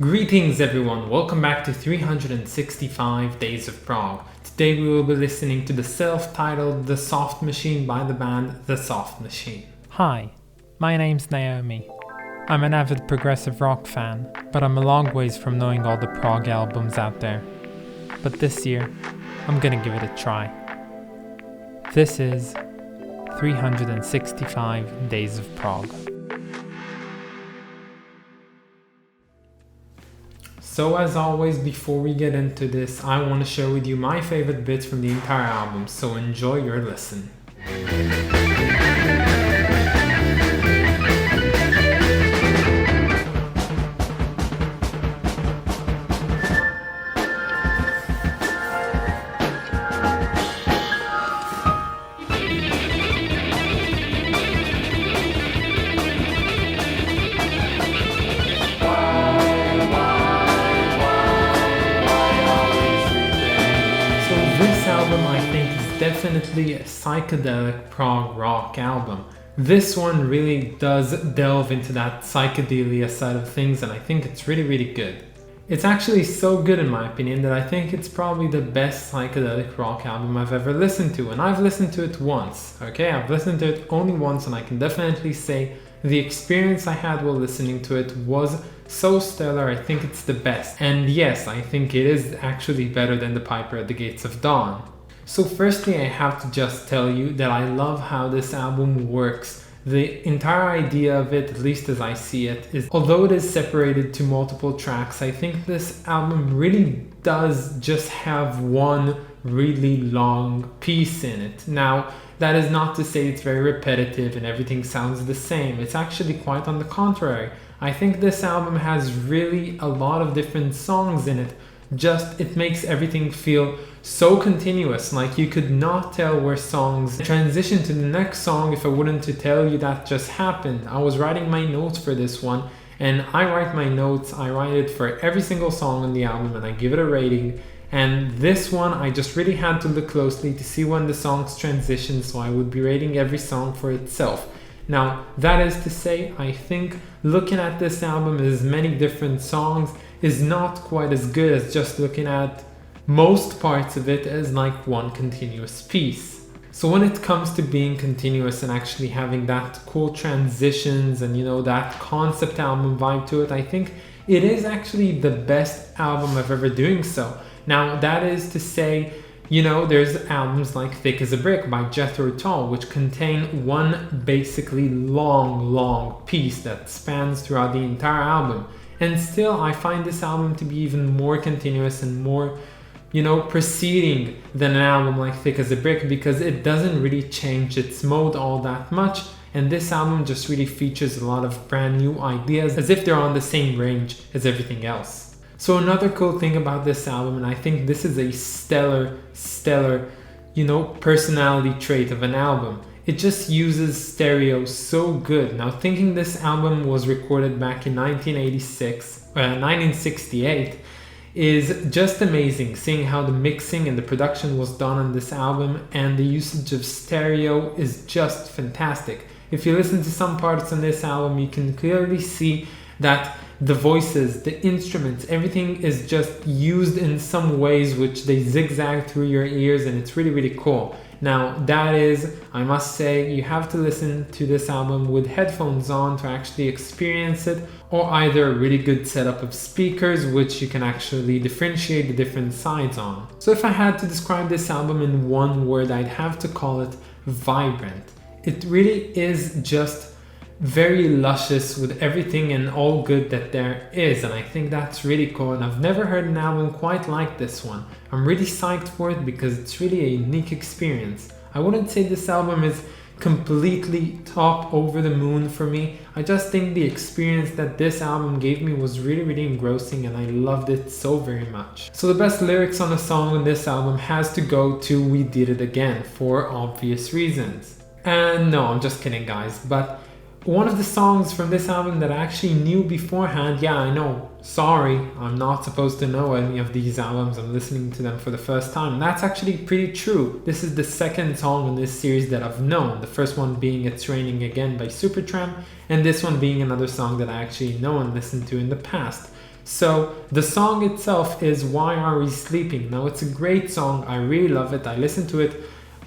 Greetings everyone, welcome back to 365 Days of Prog. Today we will be listening to the self-titled The Soft Machine by the band The Soft Machine. Hi, my name's Naomi. I'm an avid progressive rock fan, but I'm a long ways from knowing all the prog albums out there. But this year, I'm gonna give it a try. This is 365 Days of Prog. So as always, before we get into this, I want to share with you my favorite bits from the entire album, so enjoy your listen. I think is definitely a psychedelic prog rock album. This one really does delve into that psychedelia side of things, and I think it's really good. It's actually so good in my opinion that I think it's probably the best psychedelic rock album I've ever listened to, and I've listened to it once, okay? I've listened to it only once, and I can definitely say the experience I had while listening to it was so stellar. I think it's the best. And yes, I think it is actually better than The Piper at the Gates of Dawn. So firstly, I have to just tell you that I love how this album works. The entire idea of it, at least as I see it, is although it is separated to multiple tracks, I think this album really does just have one really long piece in it. Now, that is not to say it's very repetitive and everything sounds the same. It's actually quite on the contrary. I think this album has really a lot of different songs in it. Just it makes everything feel so continuous, like you could not tell where songs transition to the next song if I wouldn't to tell you that just happened. I was writing my notes for this one, and I write my notes, I write it for every single song on the album and I give it a rating. And this one I just really had to look closely to see when the songs transition, so I would be rating every song for itself. Now, that is to say, I think looking at this album as many different songs is not quite as good as just looking at most parts of it as like one continuous piece. So when it comes to being continuous and actually having that cool transitions and that concept album vibe to it, I think it is actually the best album I've ever doing so. Now, that is to say, there's albums like Thick as a Brick by Jethro Tull, which contain one basically long piece that spans throughout the entire album. And still, I find this album to be even more continuous and more, proceeding than an album like Thick as a Brick, because it doesn't really change its mode all that much. And this album just really features a lot of brand new ideas as if they're on the same range as everything else. So another cool thing about this album, and I think this is a stellar, personality trait of an album. It just uses stereo so good. Now, thinking this album was recorded back in 1968 is just amazing, seeing how the mixing and the production was done on this album, and the usage of stereo is just fantastic. If you listen to some parts on this album, you can clearly see that the voices, the instruments, everything is just used in some ways which they zigzag through your ears, and it's really cool. Now, that is, I must say, you have to listen to this album with headphones on to actually experience it, or either a really good setup of speakers which you can actually differentiate the different sides on. So if I had to describe this album in one word, I'd have to call it vibrant. It really is just very luscious with everything and all good that there is, and I think that's really cool, and I've never heard an album quite like this one. I'm really psyched for it because it's really a unique experience. I wouldn't say this album is completely top over the moon for me. I just think the experience that this album gave me was really engrossing, and I loved it so very much. So the best lyrics on a song on this album has to go to We Did It Again, for obvious reasons. And no, I'm just kidding guys, but one of the songs from this album that I actually knew beforehand, yeah, I know, sorry, I'm not supposed to know any of these albums, I'm listening to them for the first time. That's actually pretty true. This is the second song in this series that I've known, the first one being It's Raining Again by Supertramp, and this one being another song that I actually know and listened to in the past. So the song itself is Why Are We Sleeping? Now it's a great song, I really love it, I listened to it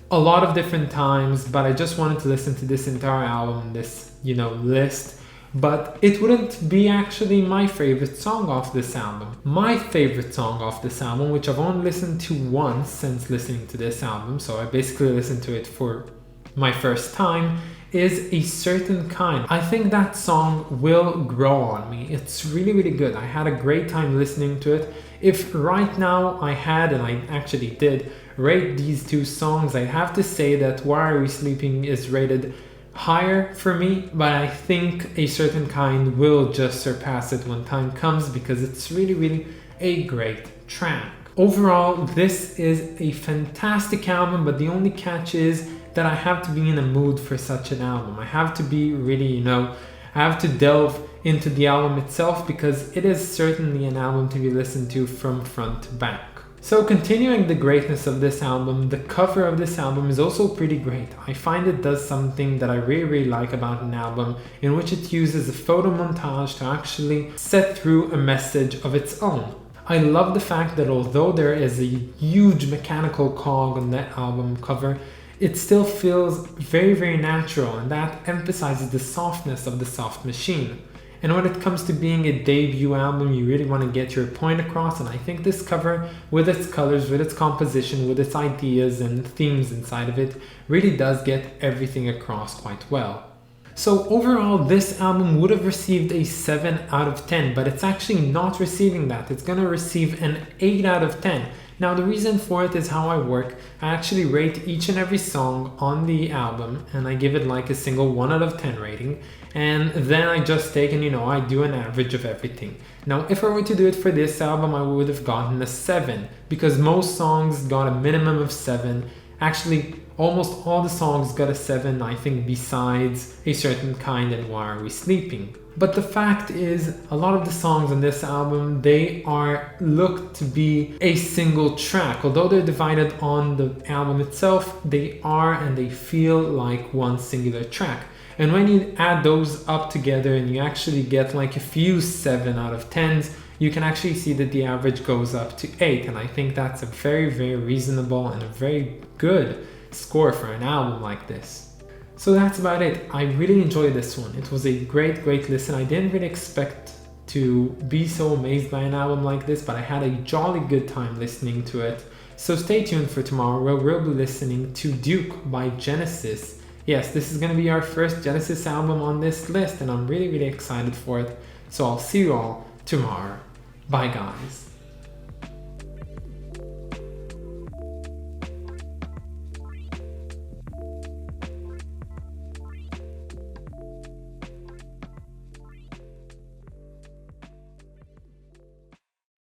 a lot of different times, but I just wanted to listen to this entire album, this, list. But it wouldn't be actually my favorite song off this album. My favorite song off this album, which I've only listened to once since listening to this album, so I basically listened to it for my first time, is A Certain Kind. I think that song will grow on me. It's really, really good. I had a great time listening to it. If right now I had, and I actually did, rate these two songs, I'd have to say that Why Are We Sleeping is rated higher for me, but I think A Certain Kind will just surpass it when time comes because it's really, really a great track. Overall, this is a fantastic album, but the only catch is that I have to be in a mood for such an album. I have to be really, I have to delve into the album itself because it is certainly an album to be listened to from front to back. So continuing the greatness of this album, the cover of this album is also pretty great. I find it does something that I really, really like about an album, in which it uses a photo montage to actually set through a message of its own. I love the fact that although there is a huge mechanical cog on that album cover, it still feels very, very natural, and that emphasizes the softness of the soft machine. And when it comes to being a debut album, you really want to get your point across, and I think this cover, with its colors, with its composition, with its ideas and themes inside of it, really does get everything across quite well. So overall, this album would have received a 7 out of 10, but it's actually not receiving that. It's going to receive an 8 out of 10. Now the reason for it is how I work. I actually rate each and every song on the album, and I give it like a single 1 out of 10 rating, and then I just take and I do an average of everything. Now if I were to do it for this album, I would have gotten a 7, because most songs got a minimum of 7. Actually, almost all the songs got a 7, I think, besides A Certain Kind and Why Are We Sleeping. But the fact is, a lot of the songs on this album, they are looked to be a single track. Although they're divided on the album itself, they are and they feel like one singular track. And when you add those up together and you actually get like a few 7 out of 10s, you can actually see that the average goes up to 8. And I think that's a very, very reasonable and a very good score for an album like this. So that's about it. I really enjoyed this one. It was a great, great listen. I didn't really expect to be so amazed by an album like this, but I had a jolly good time listening to it. So stay tuned for tomorrow where we'll be listening to Duke by Genesis. Yes, this is going to be our first Genesis album on this list, and I'm really, really excited for it. So I'll see you all tomorrow. Bye guys.